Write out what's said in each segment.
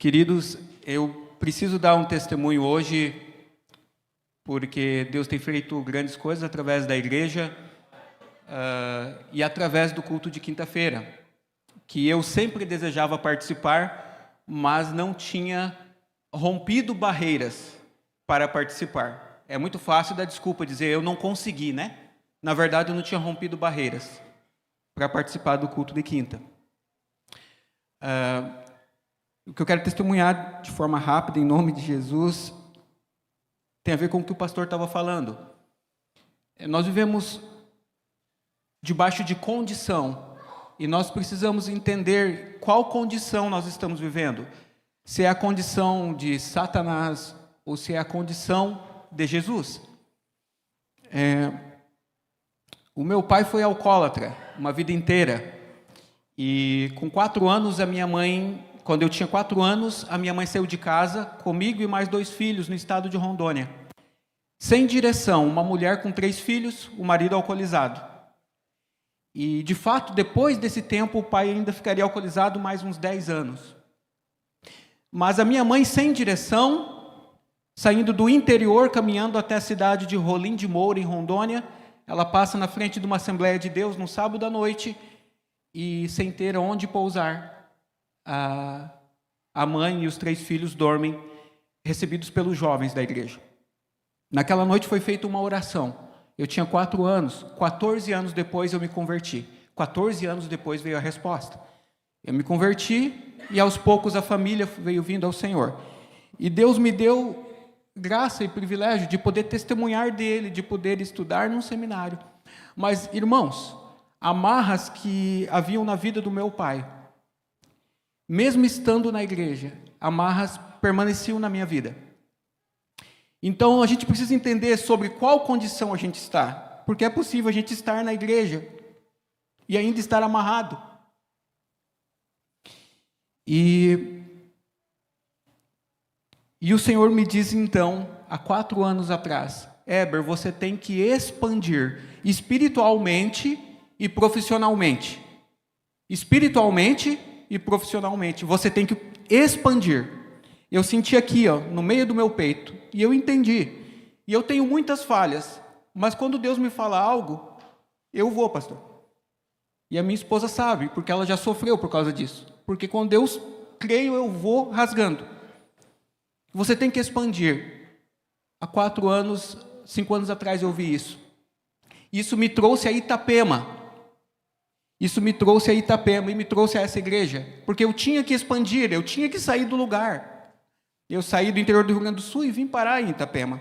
Queridos, eu preciso dar um testemunho hoje, porque Deus tem feito grandes coisas através da igreja e através do culto de quinta-feira, que eu sempre desejava participar, mas não tinha rompido barreiras para participar. É muito fácil dar desculpa, dizer eu não consegui, né? Na verdade, eu não tinha rompido barreiras para participar do culto de quinta. O que eu quero testemunhar de forma rápida, em nome de Jesus, tem a ver com o que o pastor estava falando. Nós vivemos debaixo de condição, e nós precisamos entender qual condição nós estamos vivendo. Se é a condição de Satanás ou se é a condição de Jesus. O meu pai foi alcoólatra uma vida inteira. E com 4 anos, quando eu tinha 4 anos, a minha mãe saiu de casa, comigo e mais 2 filhos, no estado de Rondônia. Sem direção, uma mulher com 3 filhos, o marido alcoolizado. E, de fato, depois desse tempo, o pai ainda ficaria alcoolizado mais uns 10 anos. Mas a minha mãe, sem direção, saindo do interior, caminhando até a cidade de Rolim de Moura, em Rondônia, ela passa na frente de uma Assembleia de Deus, no sábado à noite, e sem ter onde pousar, a mãe e os 3 filhos dormem, recebidos pelos jovens da igreja. Naquela noite foi feita uma oração. Eu tinha 4 anos, 14 anos depois eu me converti. 14 anos depois veio a resposta. Eu me converti e aos poucos a família veio vindo ao Senhor. E Deus me deu graça e privilégio de poder testemunhar dele, de poder estudar num seminário. Mas, irmãos, amarras que haviam na vida do meu pai, mesmo estando na igreja, amarras permaneciam na minha vida. Então, a gente precisa entender sobre qual condição a gente está, porque é possível a gente estar na igreja e ainda estar amarrado. E o Senhor me diz, então, há 4 anos atrás, Heber, você tem que expandir espiritualmente e profissionalmente. Espiritualmente e profissionalmente. Você tem que expandir. Eu senti aqui, no meio do meu peito, e eu entendi. E eu tenho muitas falhas, mas quando Deus me fala algo, eu vou, pastor. E a minha esposa sabe, porque ela já sofreu por causa disso. Porque quando Deus creio, eu vou rasgando. Você tem que expandir. Há 4 anos, 5 anos atrás eu ouvi isso. Isso me trouxe a Itapema. Isso me trouxe a Itapema e me trouxe a essa igreja. Porque eu tinha que expandir, eu tinha que sair do lugar. Eu saí do interior do Rio Grande do Sul e vim parar em Itapema.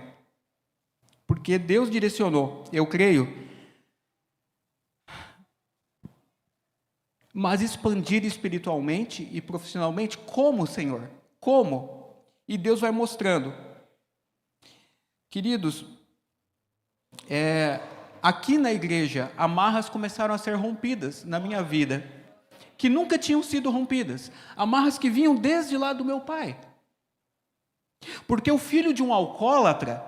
Porque Deus direcionou, eu creio. Mas expandir espiritualmente e profissionalmente, como, Senhor? Como? E Deus vai mostrando. Queridos, aqui na igreja, amarras começaram a ser rompidas na minha vida, que nunca tinham sido rompidas. Amarras que vinham desde lá do meu pai. Porque o filho de um alcoólatra,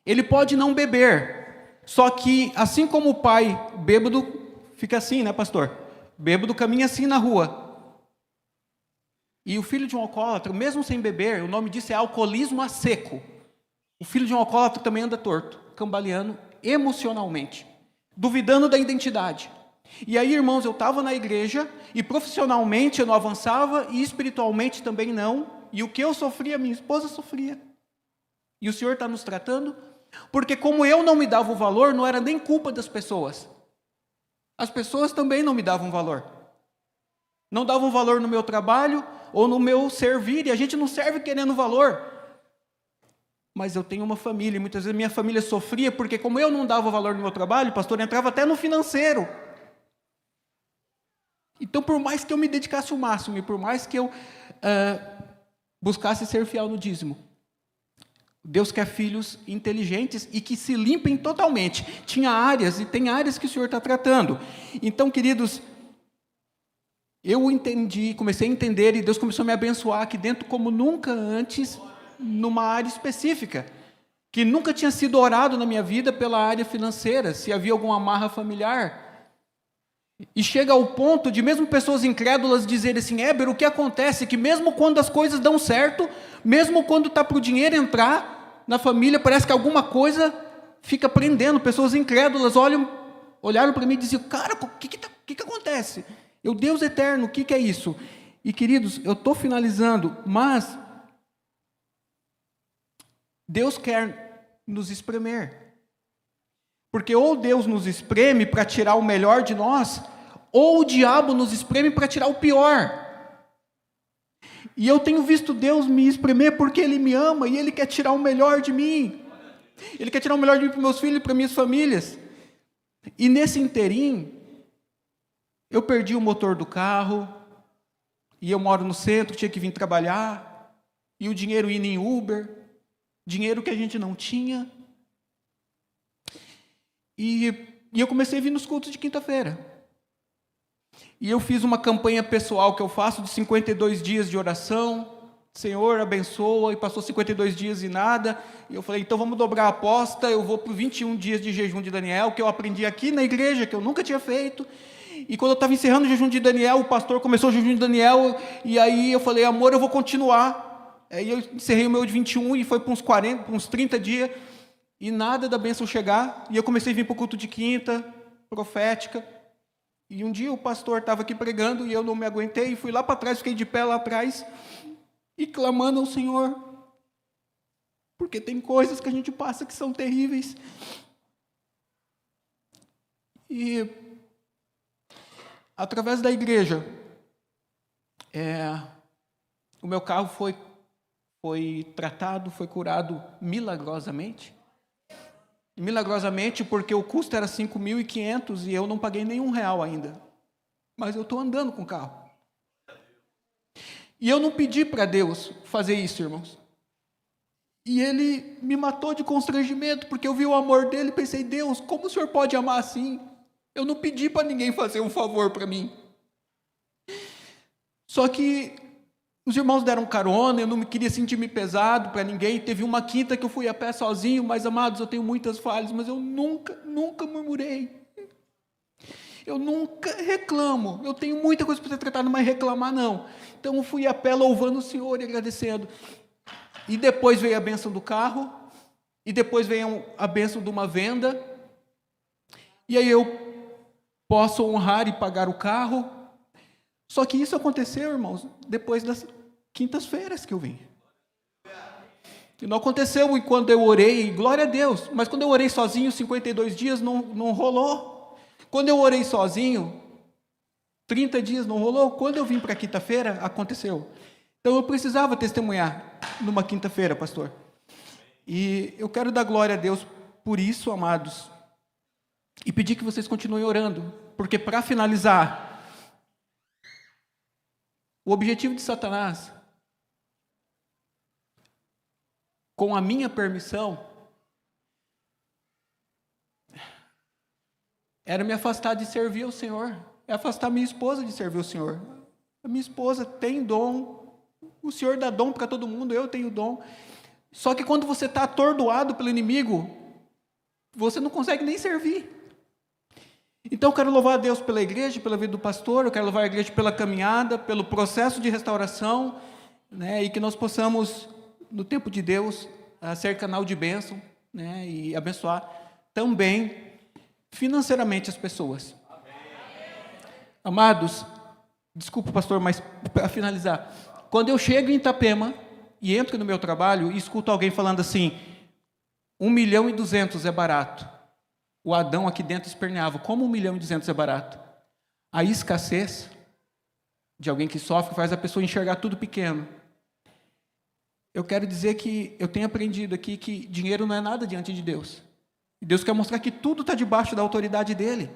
ele pode não beber, só que assim como o pai bêbado, fica assim, né, pastor? Bêbado caminha assim na rua. E o filho de um alcoólatra, mesmo sem beber, o nome disso é alcoolismo a seco. O filho de um alcoólatra também anda torto, cambaleando emocionalmente, duvidando da identidade. E aí, irmãos, eu estava na igreja e profissionalmente eu não avançava e espiritualmente também não. E o que eu sofria, minha esposa sofria. E o Senhor está nos tratando, porque como eu não me dava o valor, não era nem culpa das pessoas. As pessoas também não me davam valor. Não davam valor no meu trabalho ou no meu servir, e a gente não serve querendo valor. Mas eu tenho uma família, e muitas vezes minha família sofria, porque como eu não dava valor no meu trabalho, o pastor entrava até no financeiro. Então, por mais que eu me dedicasse o máximo, e por mais que eu buscasse ser fiel no dízimo, Deus quer filhos inteligentes e que se limpem totalmente. Tinha áreas, e tem áreas que o Senhor está tratando. Então, queridos, eu entendi, comecei a entender, e Deus começou a me abençoar aqui dentro como nunca antes, numa área específica, que nunca tinha sido orado na minha vida pela área financeira, se havia alguma amarra familiar. E chega ao ponto de mesmo pessoas incrédulas dizerem assim: Éber, o que acontece é que mesmo quando as coisas dão certo, mesmo quando está para o dinheiro entrar na família, parece que alguma coisa fica prendendo. Pessoas incrédulas olharam para mim e diziam: cara, o que acontece? Deus eterno, o que é isso? E queridos, eu estou finalizando, mas Deus quer nos espremer. Porque ou Deus nos espreme para tirar o melhor de nós, ou o diabo nos espreme para tirar o pior. E eu tenho visto Deus me espremer porque Ele me ama e Ele quer tirar o melhor de mim. Ele quer tirar o melhor de mim para meus filhos e para minhas famílias. E nesse interim, eu perdi o motor do carro, e eu moro no centro, tinha que vir trabalhar, e o dinheiro indo em Uber, dinheiro que a gente não tinha. E eu comecei a vir nos cultos de quinta-feira. E eu fiz uma campanha pessoal que eu faço de 52 dias de oração. Senhor, abençoa. E passou 52 dias e nada. E eu falei, então vamos dobrar a aposta. Eu vou para 21 dias de jejum de Daniel, que eu aprendi aqui na igreja, que eu nunca tinha feito. E quando eu estava encerrando o jejum de Daniel, o pastor começou o jejum de Daniel. E aí eu falei, amor, eu vou continuar. Aí eu encerrei o meu de 21 e foi para uns 40, para uns 30 dias. E nada da bênção chegar, e eu comecei a vir para o culto de quinta, profética, e um dia o pastor estava aqui pregando, e eu não me aguentei, e fui lá para trás, fiquei de pé lá atrás, e clamando ao Senhor, porque tem coisas que a gente passa que são terríveis. E, através da igreja, o meu carro foi tratado, foi curado milagrosamente. Milagrosamente, porque o custo era 5.500 e eu não paguei nenhum real ainda. Mas eu estou andando com o carro. E eu não pedi para Deus fazer isso, irmãos. E Ele me matou de constrangimento, porque eu vi o amor dele e pensei, Deus, como o Senhor pode amar assim? Eu não pedi para ninguém fazer um favor para mim. Só que os irmãos deram carona, eu não queria sentir-me pesado para ninguém. Teve uma quinta que eu fui a pé sozinho, mas, amados, eu tenho muitas falhas, mas eu nunca murmurei. Eu nunca reclamo. Eu tenho muita coisa para ser tratada, mas reclamar não. Então eu fui a pé louvando o Senhor e agradecendo. E depois veio a bênção do carro, e depois veio a bênção de uma venda. E aí eu posso honrar e pagar o carro. Só que isso aconteceu, irmãos, depois das quintas-feiras que eu vim. E não aconteceu quando eu orei, glória a Deus, mas quando eu orei sozinho, 52 dias, não rolou. Quando eu orei sozinho, 30 dias não rolou. Quando eu vim para quinta-feira, aconteceu. Então eu precisava testemunhar numa quinta-feira, pastor. E eu quero dar glória a Deus por isso, amados, e pedir que vocês continuem orando, porque para finalizar, o objetivo de Satanás, com a minha permissão, era me afastar de servir ao Senhor, é afastar minha esposa de servir ao Senhor. A minha esposa tem dom, o Senhor dá dom para todo mundo, eu tenho dom. Só que quando você está atordoado pelo inimigo, você não consegue nem servir. Então eu quero louvar a Deus pela igreja, pela vida do pastor, eu quero louvar a igreja pela caminhada, pelo processo de restauração, né, e que nós possamos, no tempo de Deus, ser canal de bênção, né, e abençoar também financeiramente as pessoas. Amém. Amados, desculpa pastor, mas para finalizar, quando eu chego em Itapema e entro no meu trabalho e escuto alguém falando assim, 1.200.000 é barato. O Adão aqui dentro esperneava, como 1.200.000 é barato? A escassez de alguém que sofre faz a pessoa enxergar tudo pequeno. Eu quero dizer que eu tenho aprendido aqui que dinheiro não é nada diante de Deus. E Deus quer mostrar que tudo está debaixo da autoridade dEle.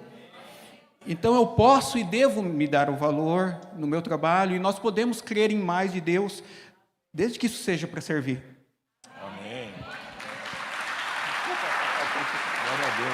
Então eu posso e devo me dar o valor no meu trabalho, e nós podemos crer em mais de Deus, desde que isso seja para servir.